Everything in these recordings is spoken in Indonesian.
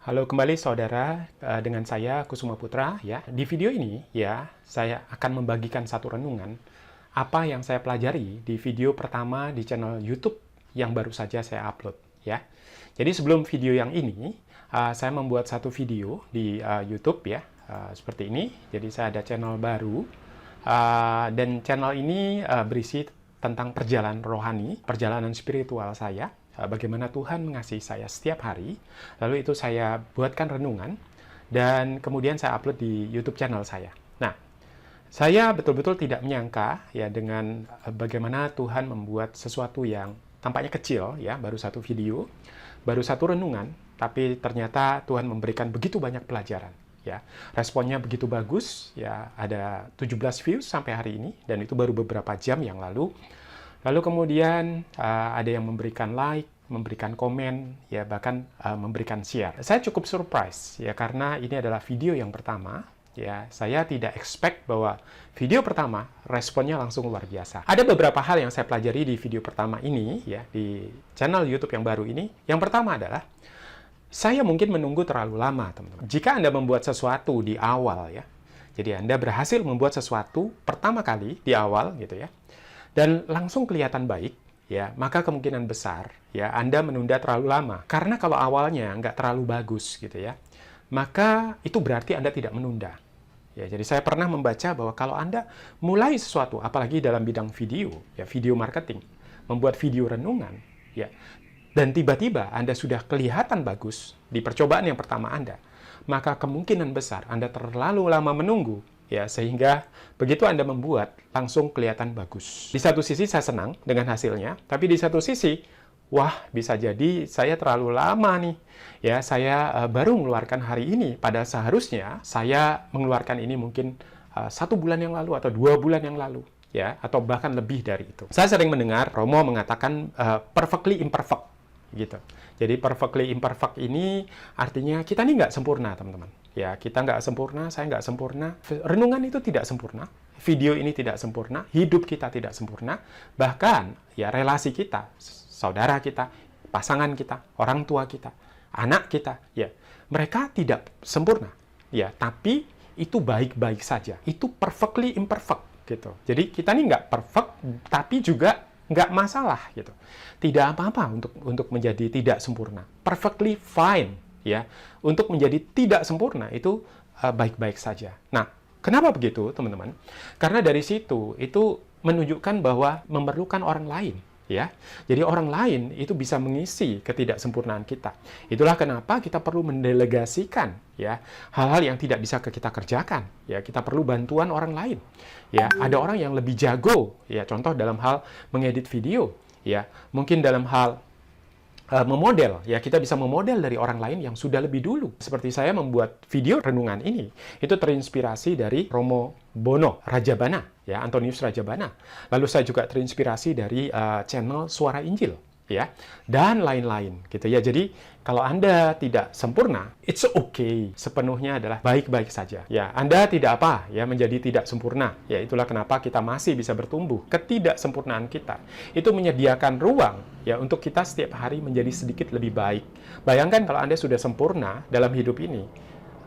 Halo kembali saudara, dengan saya Kusuma Putra ya. Di video ini ya, saya akan membagikan satu renungan apa yang saya pelajari di video pertama di channel YouTube yang baru saja saya upload ya. Jadi sebelum video yang ini, saya membuat satu video di YouTube ya, seperti ini. Jadi saya ada channel baru dan channel ini berisi tentang perjalanan rohani, perjalanan spiritual saya. Bagaimana Tuhan mengasihi saya setiap hari, lalu itu saya buatkan renungan, dan kemudian saya upload di YouTube channel saya. Nah, saya betul-betul tidak menyangka ya dengan bagaimana Tuhan membuat sesuatu yang tampaknya kecil ya, baru satu video, baru satu renungan, tapi ternyata Tuhan memberikan begitu banyak pelajaran. Ya, responnya begitu bagus, ya ada 17 views sampai hari ini, dan itu baru beberapa jam yang lalu. Lalu kemudian ada yang memberikan like, memberikan komen, ya bahkan memberikan share. Saya cukup surprise ya karena ini adalah video yang pertama. Ya, saya tidak expect bahwa video pertama responnya langsung luar biasa. Ada beberapa hal yang saya pelajari di video pertama ini ya di channel YouTube yang baru ini. Yang pertama adalah saya mungkin menunggu terlalu lama, teman-teman. Jika Anda membuat sesuatu di awal ya, jadi Anda berhasil membuat sesuatu pertama kali di awal gitu ya, dan langsung kelihatan baik, ya, maka kemungkinan besar ya Anda menunda terlalu lama. Karena kalau awalnya nggak terlalu bagus gitu ya, maka itu berarti Anda tidak menunda. Ya, jadi saya pernah membaca bahwa kalau Anda mulai sesuatu, apalagi dalam bidang video, ya video marketing, membuat video renungan, ya, dan tiba-tiba Anda sudah kelihatan bagus di percobaan yang pertama Anda, maka kemungkinan besar Anda terlalu lama menunggu, ya, sehingga begitu Anda membuat, langsung kelihatan bagus. Di satu sisi saya senang dengan hasilnya, tapi di satu sisi, wah, bisa jadi saya terlalu lama nih. Ya, saya baru mengeluarkan hari ini, pada seharusnya saya mengeluarkan ini mungkin 1 bulan yang lalu atau 2 bulan yang lalu, ya, atau bahkan lebih dari itu. Saya sering mendengar Romo mengatakan perfectly imperfect, gitu. Jadi perfectly imperfect ini artinya kita ini nggak sempurna, teman-teman. Ya, kita nggak sempurna, saya nggak sempurna. Renungan itu tidak sempurna. Video ini tidak sempurna. Hidup kita tidak sempurna. Bahkan, ya relasi kita, saudara kita, pasangan kita, orang tua kita, anak kita, ya mereka tidak sempurna. Ya, tapi itu baik-baik saja. Itu perfectly imperfect, gitu. Jadi kita ini nggak perfect, tapi juga nggak masalah, gitu. Tidak apa-apa untuk menjadi tidak sempurna. Perfectly fine. Ya, untuk menjadi tidak sempurna itu baik-baik saja. Nah, kenapa begitu, teman-teman? Karena dari situ itu menunjukkan bahwa memerlukan orang lain, ya. Jadi orang lain itu bisa mengisi ketidaksempurnaan kita. Itulah kenapa kita perlu mendelegasikan, ya, hal-hal yang tidak bisa kita kerjakan. Ya, kita perlu bantuan orang lain. Ya, ada orang yang lebih jago, ya, contoh dalam hal mengedit video, ya, mungkin dalam hal memodel, ya kita bisa memodel dari orang lain yang sudah lebih dulu. Seperti saya membuat video renungan ini, itu terinspirasi dari Romo Bono Rajabana, ya Antonius Rajabana. Lalu saya juga terinspirasi dari channel Suara Injil, ya, dan lain-lain, gitu ya. Jadi kalau Anda tidak sempurna, it's okay. Sepenuhnya adalah baik-baik saja. Ya, Anda tidak apa, ya menjadi tidak sempurna. Ya, itulah kenapa kita masih bisa bertumbuh. Ketidaksempurnaan kita itu menyediakan ruang ya untuk kita setiap hari menjadi sedikit lebih baik. Bayangkan kalau Anda sudah sempurna dalam hidup ini,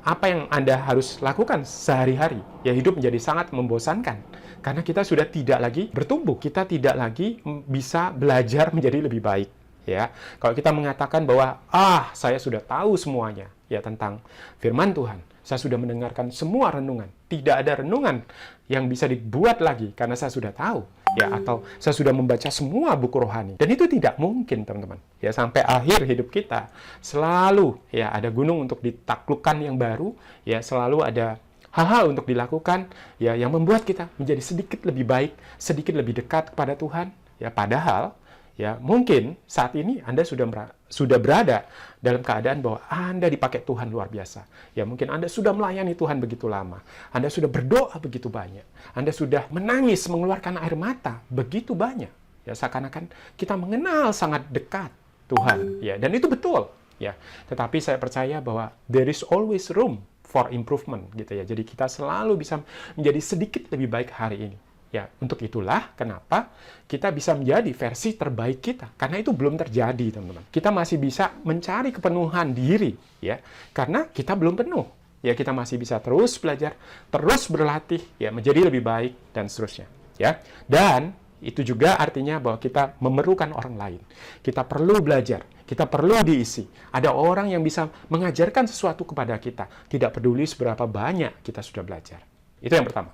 apa yang Anda harus lakukan sehari-hari? Ya, hidup menjadi sangat membosankan. Karena kita sudah tidak lagi bertumbuh, kita tidak lagi bisa belajar menjadi lebih baik. Ya, kalau kita mengatakan bahwa saya sudah tahu semuanya ya tentang firman Tuhan, saya sudah mendengarkan semua renungan, tidak ada renungan yang bisa dibuat lagi karena saya sudah tahu, ya, atau saya sudah membaca semua buku rohani, dan itu tidak mungkin, teman-teman. Ya, sampai akhir hidup kita selalu ya ada gunung untuk ditaklukkan yang baru, ya selalu ada hal-hal untuk dilakukan ya yang membuat kita menjadi sedikit lebih baik, sedikit lebih dekat kepada Tuhan. Ya, padahal ya mungkin saat ini Anda sudah berada dalam keadaan bahwa Anda dipakai Tuhan luar biasa. Ya, mungkin Anda sudah melayani Tuhan begitu lama. Anda sudah berdoa begitu banyak. Anda sudah menangis, mengeluarkan air mata begitu banyak. Ya, seakan-akan kita mengenal sangat dekat Tuhan. Ya, dan itu betul. Ya, tetapi saya percaya bahwa there is always room for improvement, gitu ya. Jadi kita selalu bisa menjadi sedikit lebih baik hari ini. Ya, untuk itulah kenapa kita bisa menjadi versi terbaik kita. Karena itu belum terjadi, teman-teman. Kita masih bisa mencari kepenuhan diri, ya. Karena kita belum penuh. Ya, kita masih bisa terus belajar, terus berlatih, ya, menjadi lebih baik, dan seterusnya. Ya. Dan itu juga artinya bahwa kita memerlukan orang lain. Kita perlu belajar, kita perlu diisi. Ada orang yang bisa mengajarkan sesuatu kepada kita. Tidak peduli seberapa banyak kita sudah belajar. Itu yang pertama.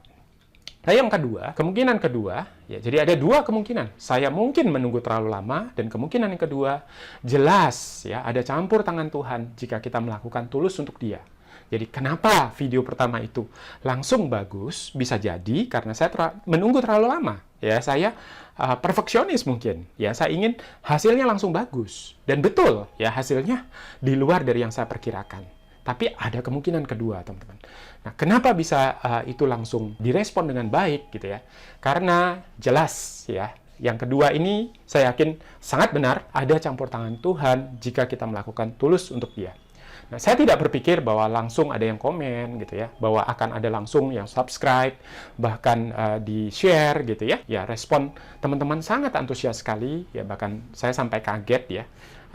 Nah, yang kedua, kemungkinan kedua, ya, jadi ada dua kemungkinan. Saya mungkin menunggu terlalu lama, dan kemungkinan yang kedua, jelas, ya, ada campur tangan Tuhan jika kita melakukan tulus untuk Dia. Jadi, kenapa video pertama itu langsung bagus? Bisa jadi karena saya menunggu terlalu lama. Ya, saya perfeksionis mungkin. Ya, saya ingin hasilnya langsung bagus. Dan betul, ya, hasilnya di luar dari yang saya perkirakan. Tapi ada kemungkinan kedua, teman-teman. Nah, kenapa bisa itu langsung direspon dengan baik, gitu ya? Karena jelas, ya, yang kedua ini saya yakin sangat benar ada campur tangan Tuhan jika kita melakukan tulus untuk Dia. Nah, saya tidak berpikir bahwa langsung ada yang komen, gitu ya, bahwa akan ada langsung yang subscribe, bahkan di-share, gitu ya. Ya, respon teman-teman sangat antusias sekali, ya, bahkan saya sampai kaget, ya.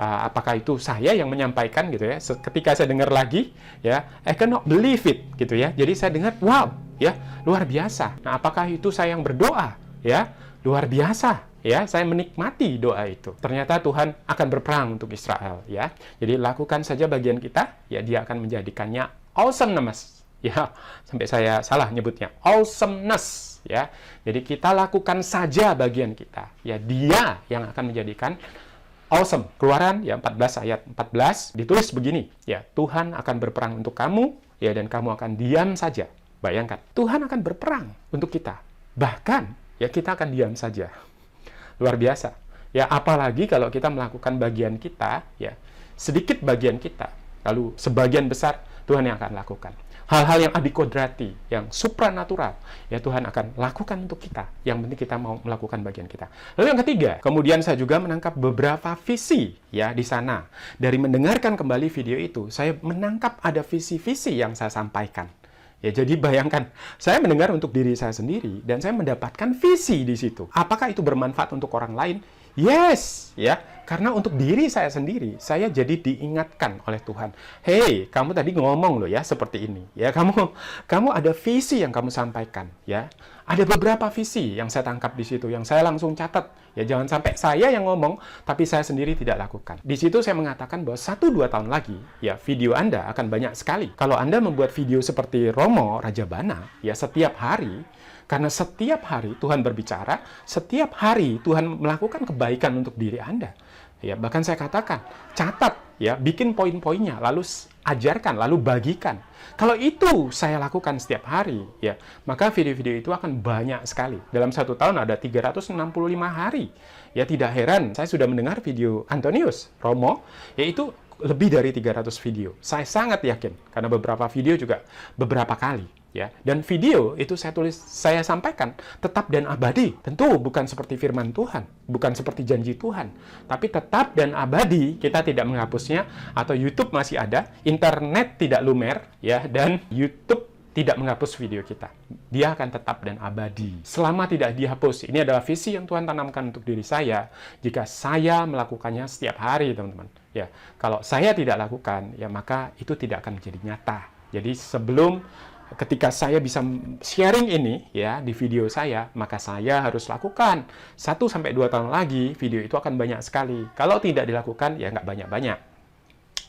Apakah itu saya yang menyampaikan, gitu ya. Ketika saya dengar lagi, ya, I cannot believe it, gitu ya. Jadi saya dengar, wow, ya, luar biasa. Nah, apakah itu saya yang berdoa, ya, luar biasa, ya, saya menikmati doa itu. Ternyata Tuhan akan berperang untuk Israel, ya. Jadi lakukan saja bagian kita, ya, Dia akan menjadikannya awesomeness, ya, sampai saya salah nyebutnya, awesomeness, ya. Jadi kita lakukan saja bagian kita, ya, Dia yang akan menjadikan awesome. Keluaran, ya, 14 ayat 14 ditulis begini, ya, Tuhan akan berperang untuk kamu, ya, dan kamu akan diam saja. Bayangkan, Tuhan akan berperang untuk kita. Bahkan, ya, kita akan diam saja. Luar biasa. Ya, apalagi kalau kita melakukan bagian kita, ya, sedikit bagian kita, lalu sebagian besar Tuhan yang akan lakukan. Hal-hal yang adikodrati, yang supranatural, ya, Tuhan akan lakukan untuk kita. Yang penting kita mau melakukan bagian kita. Lalu yang ketiga, kemudian saya juga menangkap beberapa visi, ya, di sana. Dari mendengarkan kembali video itu, saya menangkap ada visi-visi yang saya sampaikan. Ya, jadi bayangkan, saya mendengar untuk diri saya sendiri, dan saya mendapatkan visi di situ. Apakah itu bermanfaat untuk orang lain? Yes, ya, karena untuk diri saya sendiri, saya jadi diingatkan oleh Tuhan. Hey, kamu tadi ngomong loh, ya, seperti ini. Ya, kamu ada visi yang kamu sampaikan, ya. Ada beberapa visi yang saya tangkap di situ, yang saya langsung catat. Ya, jangan sampai saya yang ngomong, tapi saya sendiri tidak lakukan. Di situ saya mengatakan bahwa 1-2 tahun lagi, ya, video Anda akan banyak sekali. Kalau Anda membuat video seperti Romo Rajabana, ya, setiap hari, karena setiap hari Tuhan berbicara, setiap hari Tuhan melakukan kebaikan untuk diri Anda. Ya, bahkan saya katakan, catat, ya, bikin poin-poinnya, lalu ajarkan, lalu bagikan. Kalau itu saya lakukan setiap hari, ya, maka video-video itu akan banyak sekali. Dalam 1 tahun ada 365 hari. Ya, tidak heran, saya sudah mendengar video Antonius Romo, yaitu lebih dari 300 video. Saya sangat yakin, karena beberapa video juga beberapa kali. Ya, dan video itu saya sampaikan tetap dan abadi. Tentu bukan seperti firman Tuhan, bukan seperti janji Tuhan, tapi tetap dan abadi. Kita tidak menghapusnya, atau YouTube masih ada, internet tidak lumer, ya, dan YouTube tidak menghapus video kita. Dia akan tetap dan abadi selama tidak dihapus. Ini adalah visi yang Tuhan tanamkan untuk diri saya jika saya melakukannya setiap hari, teman-teman. Ya, kalau saya tidak lakukan, ya, maka itu tidak akan menjadi nyata. Jadi ketika saya bisa sharing ini, ya, di video saya, maka saya harus lakukan. 1-2 tahun lagi, video itu akan banyak sekali. Kalau tidak dilakukan, ya, nggak banyak-banyak.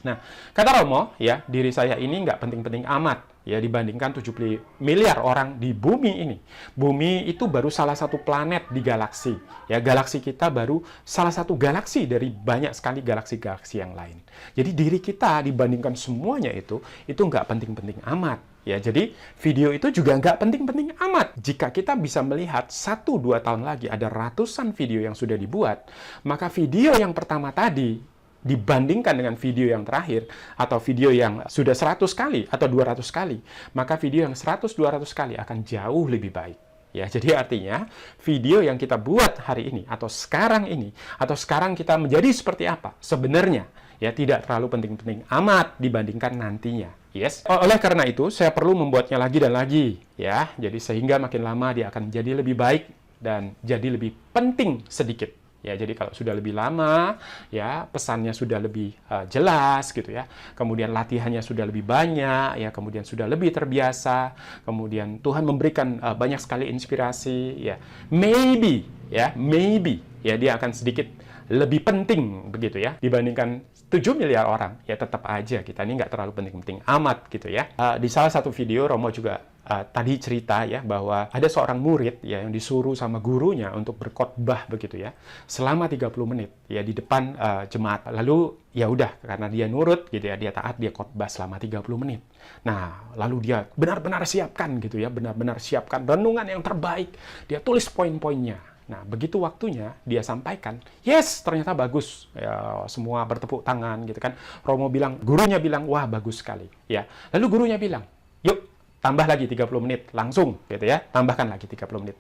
Nah, kata Romo, ya, diri saya ini nggak penting-penting amat, ya, dibandingkan 70 miliar orang di bumi ini. Bumi itu baru salah satu planet di galaksi. Ya, galaksi kita baru salah satu galaksi dari banyak sekali galaksi-galaksi yang lain. Jadi diri kita dibandingkan semuanya itu nggak penting-penting amat. Ya, jadi video itu juga nggak penting-penting amat. Jika kita bisa melihat 1-2 tahun lagi ada ratusan video yang sudah dibuat, maka video yang pertama tadi dibandingkan dengan video yang terakhir, atau video yang sudah 100 kali atau 200 kali, maka video yang 100-200 kali akan jauh lebih baik. Ya, jadi artinya video yang kita buat hari ini, atau sekarang ini, atau sekarang kita menjadi seperti apa sebenarnya, ya tidak terlalu penting-penting amat dibandingkan nantinya. Yes. Oleh karena itu, saya perlu membuatnya lagi dan lagi, ya. Jadi sehingga makin lama dia akan jadi lebih baik dan jadi lebih penting sedikit. Ya, jadi kalau sudah lebih lama, ya pesannya sudah lebih jelas gitu ya. Kemudian latihannya sudah lebih banyak, ya kemudian sudah lebih terbiasa. Kemudian Tuhan memberikan banyak sekali inspirasi, ya. Maybe ya dia akan sedikit lebih penting begitu ya dibandingkan 7 miliar orang. Ya tetap aja kita ini nggak terlalu penting-penting amat gitu ya. Di salah satu video Romo juga tadi cerita ya bahwa ada seorang murid ya yang disuruh sama gurunya untuk berkhotbah begitu ya selama 30 menit ya di depan jemaat. Lalu ya udah karena dia nurut gitu ya, dia taat, dia khotbah selama 30 menit. Nah, lalu dia benar-benar siapkan gitu ya, benar-benar siapkan renungan yang terbaik. Dia tulis poin-poinnya. Nah, begitu waktunya dia sampaikan, yes, ternyata bagus. Ya, semua bertepuk tangan gitu kan. Romo bilang, gurunya bilang, wah bagus sekali. Ya, lalu gurunya bilang, yuk tambah lagi 30 menit, langsung gitu ya, tambahkan lagi 30 menit.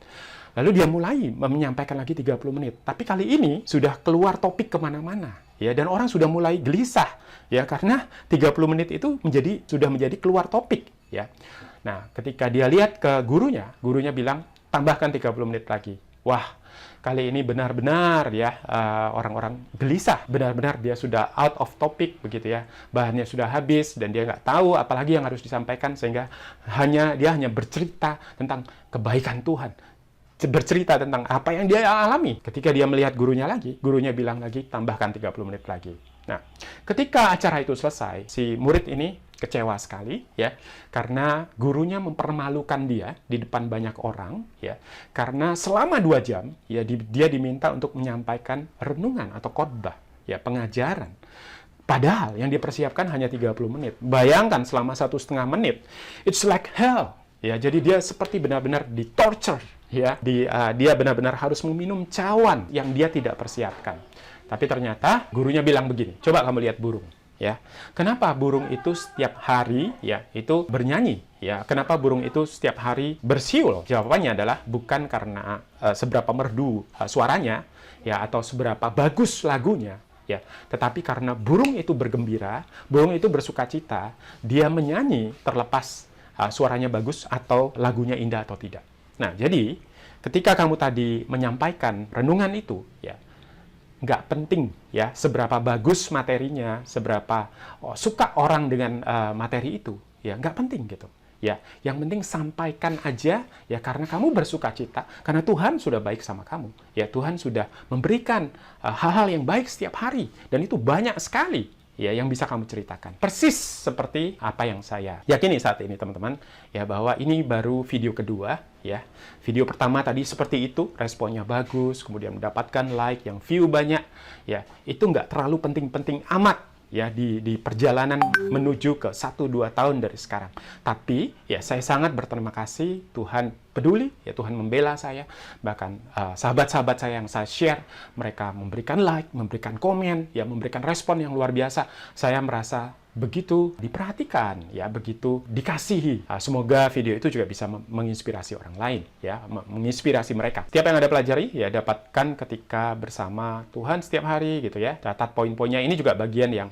Lalu dia mulai menyampaikan lagi 30 menit. Tapi kali ini sudah keluar topik kemana-mana. Ya, dan orang sudah mulai gelisah. Ya, karena 30 menit itu sudah menjadi keluar topik. Ya. Nah, ketika dia lihat ke gurunya bilang, tambahkan 30 menit lagi. Wah, kali ini benar-benar ya orang-orang gelisah, benar-benar dia sudah out of topic begitu ya, bahannya sudah habis dan dia nggak tahu apalagi yang harus disampaikan sehingga dia hanya bercerita tentang kebaikan Tuhan, bercerita tentang apa yang dia alami. Ketika dia melihat gurunya bilang lagi tambahkan 30 menit lagi. Nah, ketika acara itu selesai, si murid ini kecewa sekali ya karena gurunya mempermalukan dia di depan banyak orang ya karena selama 2 jam ya dia diminta untuk menyampaikan renungan atau khotbah ya pengajaran padahal yang dipersiapkan hanya 30 menit. Bayangkan selama 1,5 menit, it's like hell ya. Jadi dia seperti benar-benar di torture ya, dia benar-benar harus meminum cawan yang dia tidak persiapkan. Tapi ternyata gurunya bilang begini, coba kamu lihat burung. Ya, kenapa burung itu setiap hari ya itu bernyanyi? Ya, kenapa burung itu setiap hari bersiul? Jawabannya adalah bukan karena seberapa merdu suaranya ya atau seberapa bagus lagunya ya, tetapi karena burung itu bergembira, burung itu bersukacita, dia menyanyi terlepas suaranya bagus atau lagunya indah atau tidak. Nah, jadi ketika kamu tadi menyampaikan renungan itu ya nggak penting ya seberapa bagus materinya, seberapa suka orang dengan materi itu, ya nggak penting gitu. Ya, yang penting sampaikan aja ya karena kamu bersuka cita, karena Tuhan sudah baik sama kamu. Ya, Tuhan sudah memberikan hal-hal yang baik setiap hari dan itu banyak sekali ya yang bisa kamu ceritakan. Persis seperti apa yang saya yakini saat ini teman-teman ya bahwa ini baru video kedua ya. Video pertama tadi seperti itu, responnya bagus, kemudian mendapatkan like, yang view banyak ya. Itu nggak terlalu penting-penting amat ya di perjalanan menuju ke 1-2 tahun dari sekarang. Tapi ya saya sangat berterima kasih Tuhan peduli, ya Tuhan membela saya. Bahkan sahabat-sahabat saya yang saya share, mereka memberikan like, memberikan komen, ya memberikan respon yang luar biasa. Saya merasa begitu diperhatikan, ya begitu dikasihi. Semoga video itu juga bisa menginspirasi orang lain, ya menginspirasi mereka. Setiap yang Anda pelajari, ya dapatkan ketika bersama Tuhan setiap hari, gitu ya. Catat poin-poinnya. Ini juga bagian yang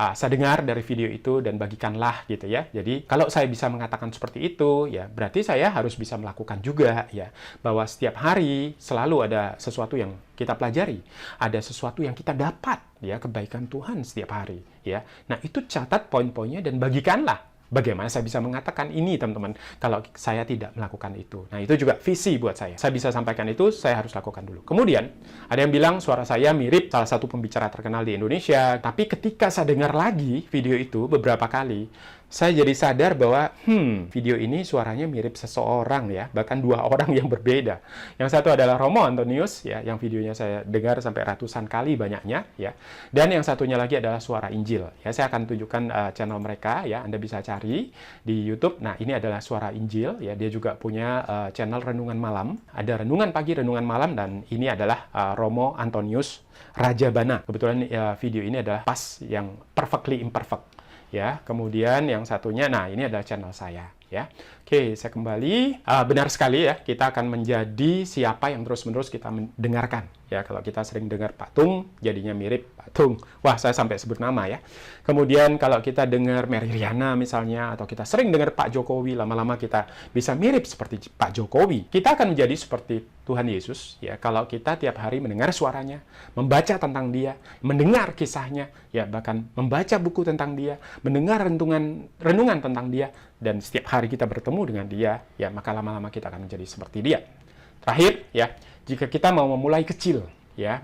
saya dengar dari video itu dan bagikanlah, gitu ya. Jadi kalau saya bisa mengatakan seperti itu, ya berarti saya harus bisa melakukan juga, ya bahwa setiap hari selalu ada sesuatu yang kita pelajari, ada sesuatu yang kita dapat, ya kebaikan Tuhan setiap hari, ya. Nah itu catat poin-poinnya dan bagikanlah. Bagaimana saya bisa mengatakan ini, teman-teman, kalau saya tidak melakukan itu? Nah, itu juga visi buat saya. Saya bisa sampaikan itu, saya harus lakukan dulu. Kemudian, ada yang bilang suara saya mirip salah satu pembicara terkenal di Indonesia. Tapi ketika saya dengar lagi video itu beberapa kali, saya jadi sadar bahwa, video ini suaranya mirip seseorang ya, bahkan 2 orang yang berbeda. Yang satu adalah Romo Antonius, ya, yang videonya saya dengar sampai ratusan kali banyaknya, ya. Dan yang satunya lagi adalah Suara Injil. Ya, saya akan tunjukkan channel mereka, ya, Anda bisa cari di YouTube. Nah, ini adalah Suara Injil, ya, dia juga punya channel Renungan Malam. Ada Renungan Pagi, Renungan Malam, dan ini adalah Romo Antonius Rajabana. Kebetulan video ini adalah pas yang perfectly imperfect. Ya, kemudian yang satunya, nah ini adalah channel saya. ya. Oke, saya kembali. Benar sekali ya, kita akan menjadi siapa yang terus-menerus kita mendengarkan. Ya, kalau kita sering dengar patung, jadinya mirip patung. Wah, saya sampai sebut nama ya. Kemudian kalau kita dengar Mary Riana misalnya, atau kita sering dengar Pak Jokowi, lama-lama kita bisa mirip seperti Pak Jokowi. Kita akan menjadi seperti Tuhan Yesus ya, kalau kita tiap hari mendengar suaranya, membaca tentang dia, mendengar kisahnya, ya bahkan membaca buku tentang dia, mendengar renungan tentang dia, dan setiap hari kita bertemu dengan dia, ya maka lama-lama kita akan menjadi seperti dia. Terakhir, ya, jika kita mau memulai kecil, ya,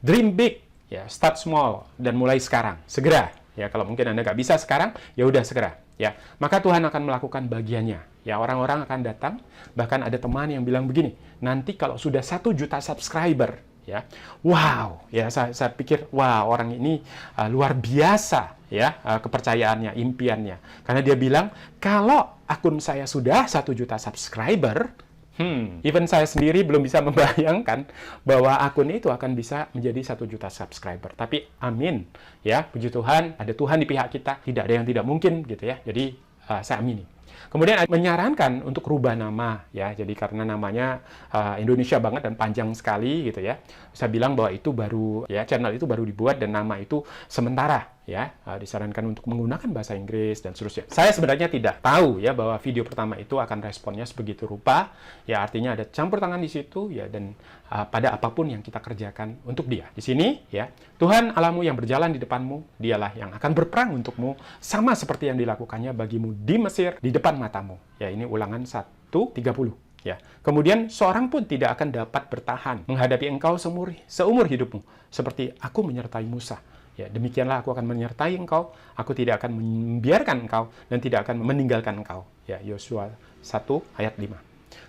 dream big, ya, start small, dan mulai sekarang, segera, ya, kalau mungkin Anda nggak bisa sekarang, ya udah segera, ya, maka Tuhan akan melakukan bagiannya, ya, orang-orang akan datang, bahkan ada teman yang bilang begini, nanti kalau sudah 1 juta subscriber, ya, wow, ya, saya pikir, wow, orang ini luar biasa, ya, kepercayaannya, impiannya, karena dia bilang, kalau akun saya sudah 1 juta subscriber, even saya sendiri belum bisa membayangkan bahwa akun itu akan bisa menjadi 1 juta subscriber. Tapi amin, ya, puji Tuhan, ada Tuhan di pihak kita, tidak ada yang tidak mungkin, gitu ya. Jadi saya amini. Kemudian menyarankan untuk rubah nama, ya. Jadi karena namanya Indonesia banget dan panjang sekali, gitu ya. Saya bilang bahwa itu baru, ya, channel itu baru dibuat dan nama itu sementara. Ya, disarankan untuk menggunakan bahasa Inggris dan seterusnya. Saya sebenarnya tidak tahu ya bahwa video pertama itu akan responnya sebegitu rupa. Ya, artinya ada campur tangan di situ ya, dan pada apapun yang kita kerjakan untuk Dia. Di sini ya, Tuhan Allahmu yang berjalan di depanmu, Dialah yang akan berperang untukmu sama seperti yang dilakukannya bagimu di Mesir di depan matamu. Ya, ini Ulangan 1:30. Ya. Kemudian seorang pun tidak akan dapat bertahan menghadapi engkau seumur hidupmu, seperti aku menyertai Musa. Ya, demikianlah aku akan menyertai engkau, aku tidak akan membiarkan engkau dan tidak akan meninggalkan engkau. Ya, Yosua 1 ayat 5.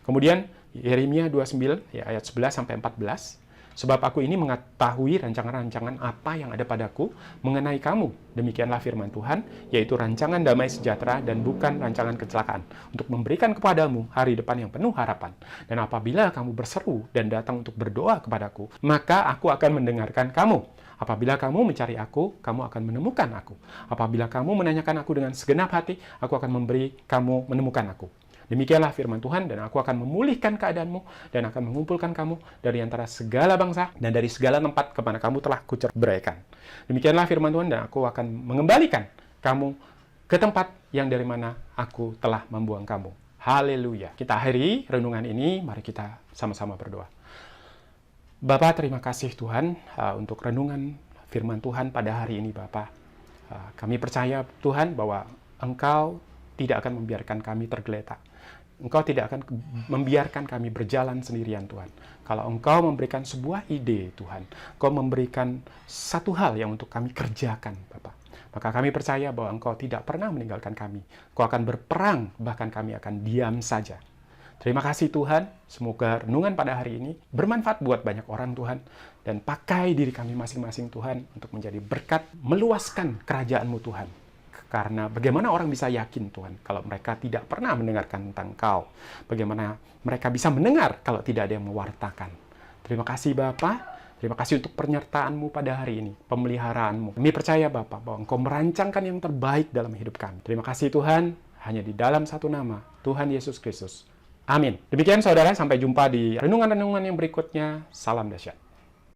Kemudian Yeremia 29 ya, ayat 11 sampai 14. Sebab aku ini mengetahui rancangan-rancangan apa yang ada padaku mengenai kamu. Demikianlah firman Tuhan, yaitu rancangan damai sejahtera dan bukan rancangan kecelakaan, untuk memberikan kepadamu hari depan yang penuh harapan. Dan apabila kamu berseru dan datang untuk berdoa kepadaku, maka aku akan mendengarkan kamu. Apabila kamu mencari aku, kamu akan menemukan aku. Apabila kamu menanyakan aku dengan segenap hati, aku akan memberi kamu menemukan aku. Demikianlah firman Tuhan, dan aku akan memulihkan keadaanmu, dan akan mengumpulkan kamu dari antara segala bangsa, dan dari segala tempat kemana kamu telah kuceraikan. Demikianlah firman Tuhan, dan aku akan mengembalikan kamu ke tempat yang dari mana aku telah membuang kamu. Haleluya. Kita akhiri renungan ini, mari kita sama-sama berdoa. Bapa, terima kasih Tuhan untuk renungan firman Tuhan pada hari ini, Bapa. Kami percaya Tuhan bahwa Engkau tidak akan membiarkan kami tergeletak. Engkau tidak akan membiarkan kami berjalan sendirian, Tuhan. Kalau Engkau memberikan sebuah ide, Tuhan, Engkau memberikan satu hal yang untuk kami kerjakan, Bapak, maka kami percaya bahwa Engkau tidak pernah meninggalkan kami. Engkau akan berperang, bahkan kami akan diam saja. Terima kasih Tuhan, semoga renungan pada hari ini bermanfaat buat banyak orang, Tuhan, dan pakai diri kami masing-masing, Tuhan, untuk menjadi berkat, meluaskan kerajaan-Mu, Tuhan. Karena bagaimana orang bisa yakin, Tuhan, kalau mereka tidak pernah mendengarkan tentang Kau? Bagaimana mereka bisa mendengar kalau tidak ada yang mewartakan? Terima kasih Bapa, terima kasih untuk penyertaan-Mu pada hari ini, pemeliharaanmu. Kami percaya Bapa bahwa Engkau merancangkan yang terbaik dalam hidup kami. Terima kasih Tuhan, hanya di dalam satu nama, Tuhan Yesus Kristus. Amin. Demikian saudara, sampai jumpa di renungan-renungan yang berikutnya. Salam dahsyat.